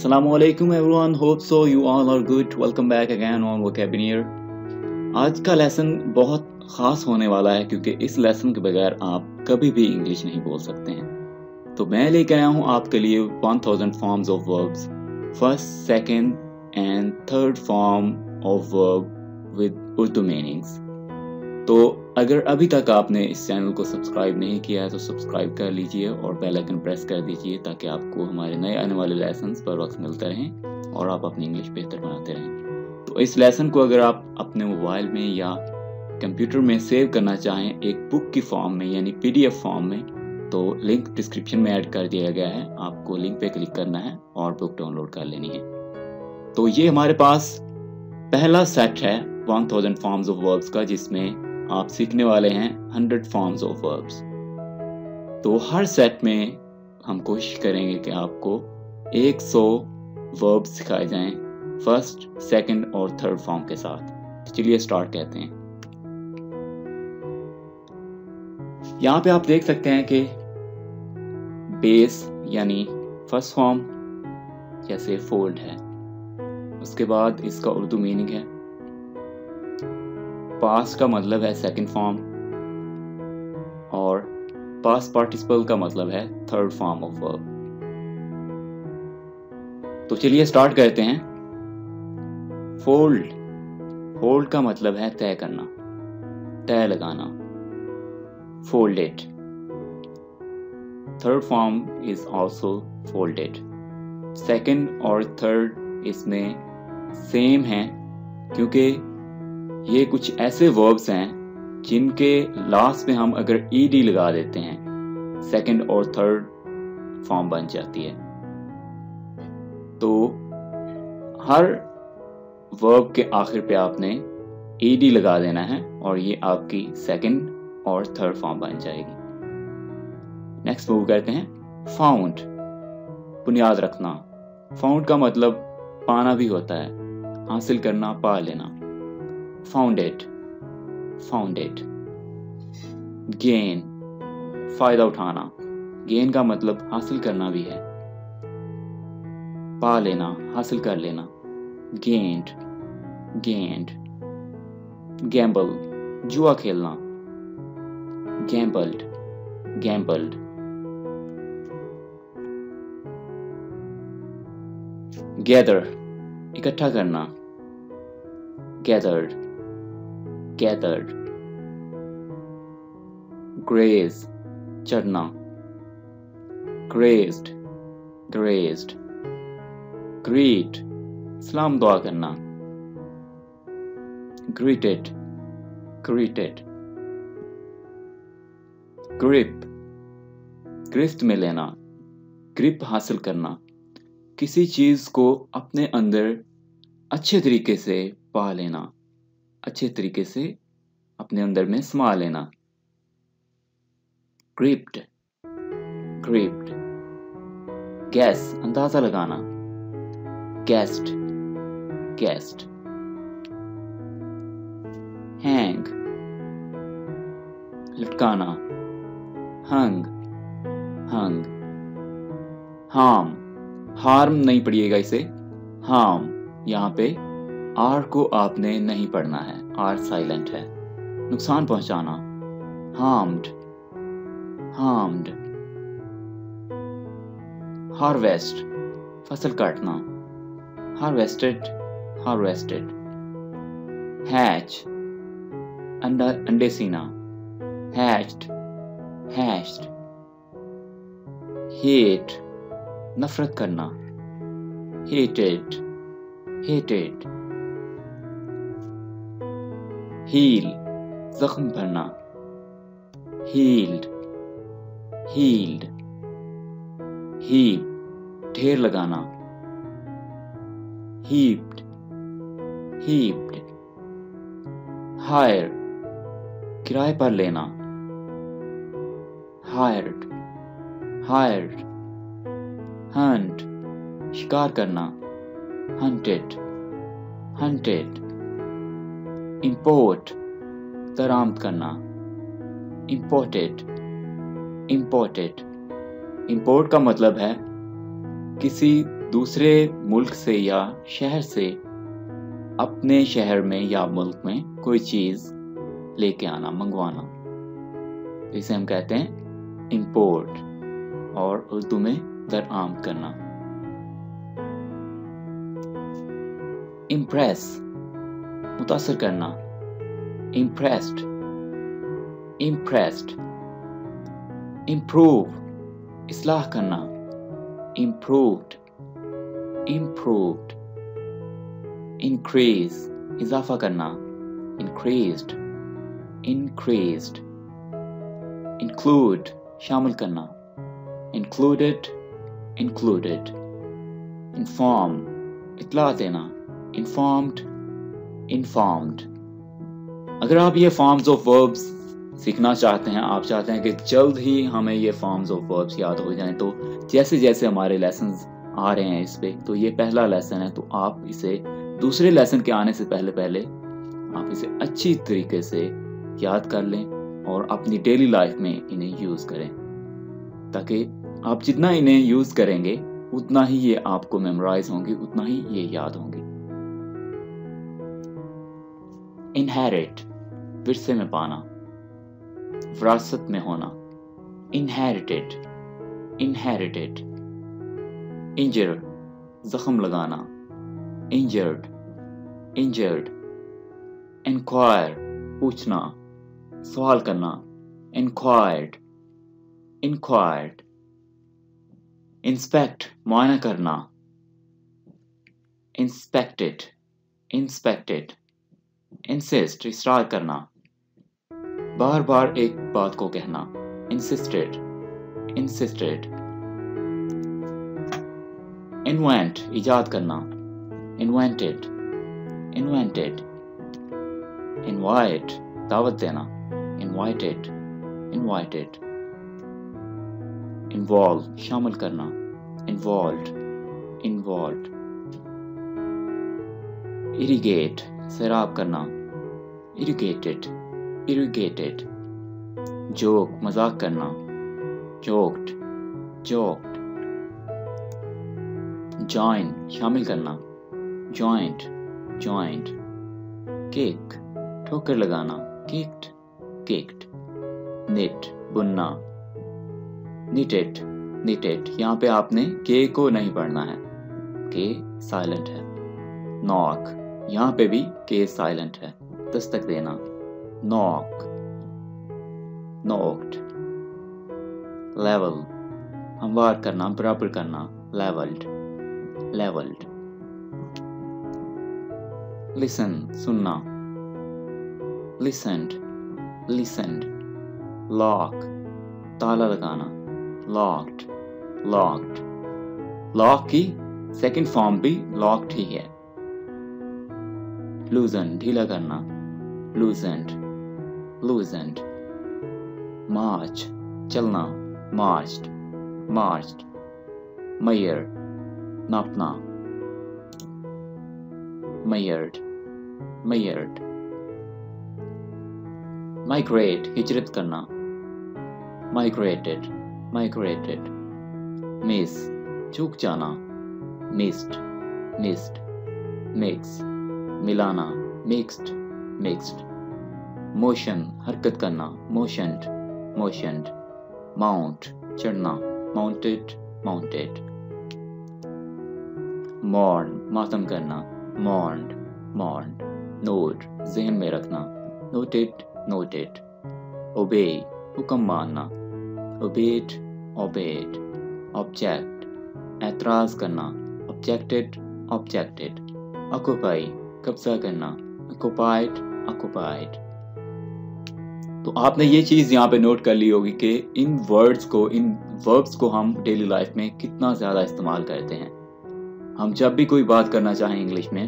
Assalamualaikum everyone, hope so you all are good. Welcome back again on Vocabulary. आज का lesson बहुत ख़ास होने वाला है क्योंकि इस लेसन के बगैर आप कभी भी इंग्लिश नहीं बोल सकते हैं। तो मैं लेकर आया हूँ आपके लिए 1000 forms of verbs, first, second and third form of verb with Urdu meanings. तो अगर अभी तक आपने इस चैनल को सब्सक्राइब नहीं किया है तो सब्सक्राइब कर लीजिए और बेल आइकन प्रेस कर दीजिए ताकि आपको हमारे नए आने वाले लेसन्स पर वक्त मिलते रहें और आप अपनी इंग्लिश बेहतर बनाते रहें। तो इस लेसन को अगर आप अपने मोबाइल में या कंप्यूटर में सेव करना चाहें एक बुक की फॉर्म में यानी PDF फॉर्म में, तो लिंक डिस्क्रिप्शन में ऐड कर दिया गया है। आपको लिंक पे क्लिक करना है और बुक डाउनलोड कर लेनी है। तो ये हमारे पास पहला सेट है 1000 फॉर्म्स ऑफ वर्ब्स का, जिसमें आप सीखने वाले हैं 100 फॉर्म्स ऑफ वर्ब्स। तो हर सेट में हम कोशिश करेंगे कि आपको 100 वर्ब्स सिखाए जाएं फर्स्ट, सेकंड और थर्ड फॉर्म के साथ। तो चलिए स्टार्ट करते हैं। यहाँ पे आप देख सकते हैं कि बेस यानी फर्स्ट फॉर्म जैसे फोल्ड है, उसके बाद इसका उर्दू मीनिंग है। पास्ट का मतलब है सेकंड फॉर्म और पास्ट पार्टिसिपल का मतलब है थर्ड फॉर्म ऑफ वर्ब। तो चलिए स्टार्ट करते हैं। फोल्ड, फोल्ड का मतलब है तय करना, तय लगाना, folded. Third form is also folded. Second और थर्ड इसमें सेम है क्योंकि ये कुछ ऐसे वर्ब्स हैं जिनके लास्ट में हम अगर ed लगा देते हैं सेकंड और थर्ड फॉर्म बन जाती है। तो हर वर्ब के आखिर पे आपने ed लगा देना है और ये आपकी सेकंड और थर्ड फॉर्म बन जाएगी। नेक्स्ट मूव करते हैं। फाउंड, बुनियाद रखना। फाउंड का मतलब पाना भी होता है, हासिल करना, पा लेना। Founded, founded. गेन, फायदा उठाना। गेन का मतलब हासिल करना भी है, पा लेना, हासिल कर लेना। Gained, gained. गैम्बल, जुआ खेलना। Gambled, gambled. गैदर, इकट्ठा करना। Gathered, gathered. Graze, चढ़ना। Grazed, grazed. Greet, सलाम दुआ करना। Greeted, greeted. Grip, गिरफ्त में लेना, ग्रिप हासिल करना, किसी चीज को अपने अंदर अच्छे तरीके से पा लेना, अच्छे तरीके से अपने अंदर में समा लेना। Gripped, gripped. गैस, अंदाजा लगाना। Gassed, gassed. हैंग, लटकाना। हंग, हंग। हार्म, हार्म नहीं पढ़िएगा इसे, हार्म। यहाँ पे आर को आपने नहीं पढ़ना है, आर साइलेंट है। नुकसान पहुंचाना। Harmed, harmed. हार्वेस्ट, फसल काटना। Harvested, harvested. हैच, अंडा, अंडे सीना। Hatched, hatched. हेट, नफरत करना। Hated, hated. हील, जख्म भरना। Heeled, heeled. हीप, ढेर लगाना। Heaped, heaped. हायर, किराए पर लेना। Hired, hired. हंट, शिकार करना। Hunted, hunted. इंपोर्ट, दरामद करना। Imported, imported. इंपोर्ट का मतलब है किसी दूसरे मुल्क से या शहर से अपने शहर में या मुल्क में कोई चीज लेके आना, मंगवाना, इसे हम कहते हैं इंपोर्ट, और उर्दू में दरआम करना। इम्प्रेस, मुतासर करना, इम्प्रेस्ड, इम्प्रेस्ड। इम्प्रूव, इस्लाह करना, इम्प्रूव्ड, इम्प्रूव्ड। इंक्रीज, इजाफा करना, इंक्रीज्ड, इंक्रीज्ड। इंक्लूड, शामिल करना, इंक्लूडेड, इंक्लूडेड। इन्फॉर्म, इत्ला देना, इन्फॉर्म्ड, इन्फॉर्म्ड। अगर आप ये फॉर्म्स ऑफ वर्ब्स सीखना चाहते हैं, आप चाहते हैं कि जल्द ही हमें ये फॉर्म्स ऑफ वर्ब्स याद हो जाएं, तो जैसे जैसे हमारे लेसन्स आ रहे हैं इस पे, तो ये पहला लेसन है, तो आप इसे दूसरे लेसन के आने से पहले पहले आप इसे अच्छी तरीके से याद कर लें और अपनी डेली लाइफ में इन्हें यूज करें, ताकि आप जितना इन्हें यूज करेंगे उतना ही ये आपको मेमोराइज होंगे, उतना ही ये याद होंगे। इनहेरिट, विरसे में पाना, विरासत में होना, इनहेरिटेड, इनहेरिटेड। इंजर, जख्म लगाना, इंजर्ड, इंजर्ड। इंक्वायर, पूछना, सवाल करना, इंक्वायर्ड, इंक्वायर्ड। इंस्पेक्ट, मुआयना करना, इंस्पेक्टेड, इंस्पेक्टेड। इंसिस्ट, इसरार करना, बार बार एक बात को कहना, इंसिस्टेड, इंसिस्टेड। इन्वेंट, इजाद करना, इन्वेंटेड, इन्वेंटेड। इनवाइट, दावत देना, इनवाइटेड, इनवाइटेड। इन्वॉल्व, शामिल करना, इन्वॉल्व्ड, इन्वॉल्व्ड। इरिगेट, सैराब करना, इरिगेटेड, इरिगेटेड। जोक, मजाक करना, जोक्ड, जोक्ड। जॉइन, शामिल करना, जॉइंट, जॉइंट। केक, ठोकर लगाना, केक्ड, केक्ड। निट, बुनना, निटेड, निटेड। यहाँ पे आपने के को नहीं पढ़ना है, के साइलेंट है। नॉक, यहाँ पे भी के साइलेंट है, दस्तक देना, नॉक, नॉक्ड। लेवल, हमवार करना, बराबर करना, लेवल्ड, लेवल्ड। लिसन, सुनना, लिसन्ड, लिसन्ड। लॉक, ताला लगाना, लॉक्ड, लॉक्ड। लॉक की सेकंड फॉर्म भी लॉक्ड ही है। लूजन, ढीला करना, लूजेंड, लूजेंड। मार्च, चलना, मार्च्ड, मार्च्ड। मेयर, नापना, मेयर्ड, मेयर्ड। माइग्रेट, हिजरत करना, माइग्रेटेड, माइग्रेटेड। मिस, चूक जाना, मिस्ड, मिस्ड। मिक्स, मिलाना, मिक्स्ड, मिक्स्ड। मोशन, हरकत करना, मोशन्ड, मोशन्ड। माउंट, चढ़ना, माउंटेड, माउंटेड। मॉर्न, मातम करना, मॉर्न्ड, मॉर्न्ड। नोट, ज़हन में रखना, नोटेड, नोटेड। ओबे, हुक्म मानना, ओबेड, ओबेड। ऑब्जेक्ट, एतराज करना, ऑब्जेक्टेड, ऑब्जेक्टेड। ऑक्यूपाई, कब्जा करना, ऑक्यूपाइड, ऑक्यूपाइड। तो आपने ये चीज़ यहाँ पे नोट कर ली होगी कि इन वर्ड्स को, इन वर्ब्स को हम डेली लाइफ में कितना ज़्यादा इस्तेमाल करते हैं। हम जब भी कोई बात करना चाहें इंग्लिश में,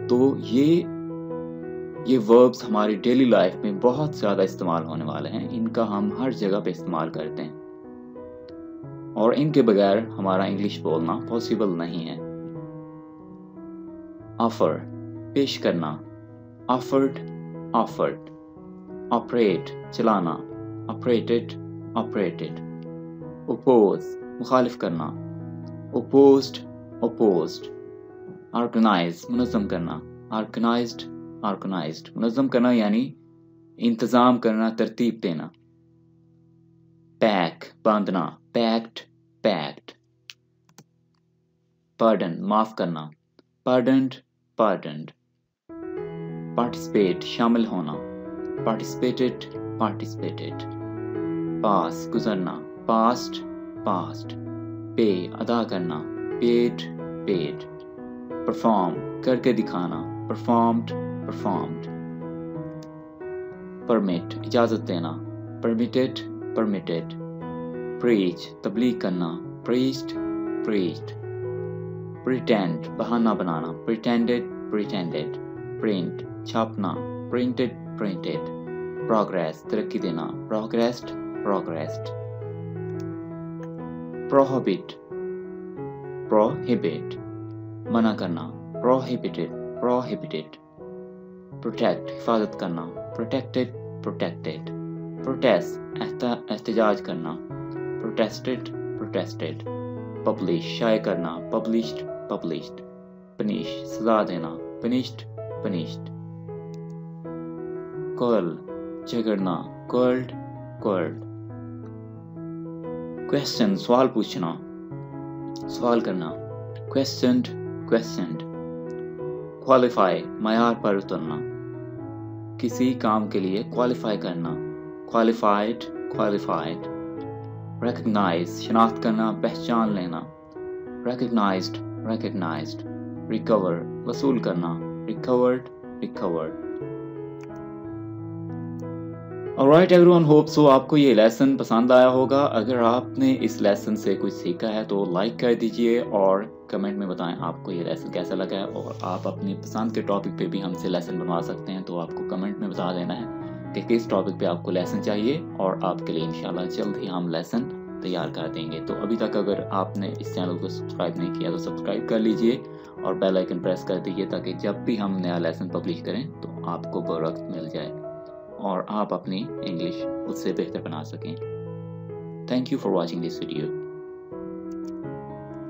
तो ये वर्ब्स हमारी डेली लाइफ में बहुत ज़्यादा इस्तेमाल होने वाले हैं। इनका हम हर जगह पे इस्तेमाल करते हैं और इनके बगैर हमारा इंग्लिश बोलना पॉसिबल नहीं है। ऑफर, पेश करना, ऑफर्ड, ऑफर्ड। ऑपरेट, चलाना, ऑपरेटेड, ऑपरेटेड। ओपोज, मुखालिफ करना, ओपोज्ड, opposed, organize मुनज़्ज़म करना, organized, organized मुनज़्ज़म करना यानी इंतज़ाम करना, तरतीब देना। pack बांधना, packed, packed। pardon माफ़ करना, pardoned, pardoned। participate शामिल होना, participated, participated। pass गुज़रना, passed, passed। pay अदा करना, paid, paid। perform करके दिखाना, performed, performed। permit इजाज़त देना, permitted, permitted। preach तबलीग करना, preached, preached। pretend बहाना बनाना, pretended, pretended। print छापना, printed, printed। progress तरक्की देना, progressed, progressed। prohibit prohibit मना करना, prohibited, prohibited। protect हिफाजत करना, protected, protected। protest एहतजाज करना, protested, protested। publish शाये करना, published, published। punish सजा देना, punished, punished। quarrel झगड़ना, quarreled, quarreled। question सवाल पूछना, सवाल करना, questioned, questioned। qualify मयार पर उतरना, किसी काम के लिए qualify करना, qualified, qualified। recognize शनाख्त करना, पहचान लेना, recognized, recognized। recover वसूल करना, recovered, recovered। Alright everyone, hope so आपको ये लेसन पसंद आया होगा। अगर आपने इस लेसन से कुछ सीखा है तो लाइक कर दीजिए और कमेंट में बताएं आपको ये लेसन कैसा लगा है। और आप अपनी पसंद के टॉपिक पे भी हमसे लेसन बनवा सकते हैं, तो आपको कमेंट में बता देना है कि किस टॉपिक पे आपको लेसन चाहिए और आपके लिए इंशाल्लाह जल्द ही हम लेसन तैयार कर देंगे। तो अभी तक अगर आपने इस चैनल को सब्सक्राइब नहीं किया तो सब्सक्राइब कर लीजिए और बेल आइकन प्रेस कर दीजिए ताकि जब भी हम नया लेसन पब्लिश करें तो आपको बर वक्त मिल जाए और आप अपनी इंग्लिश उससे बेहतर बना सकें। Thank you for watching this video.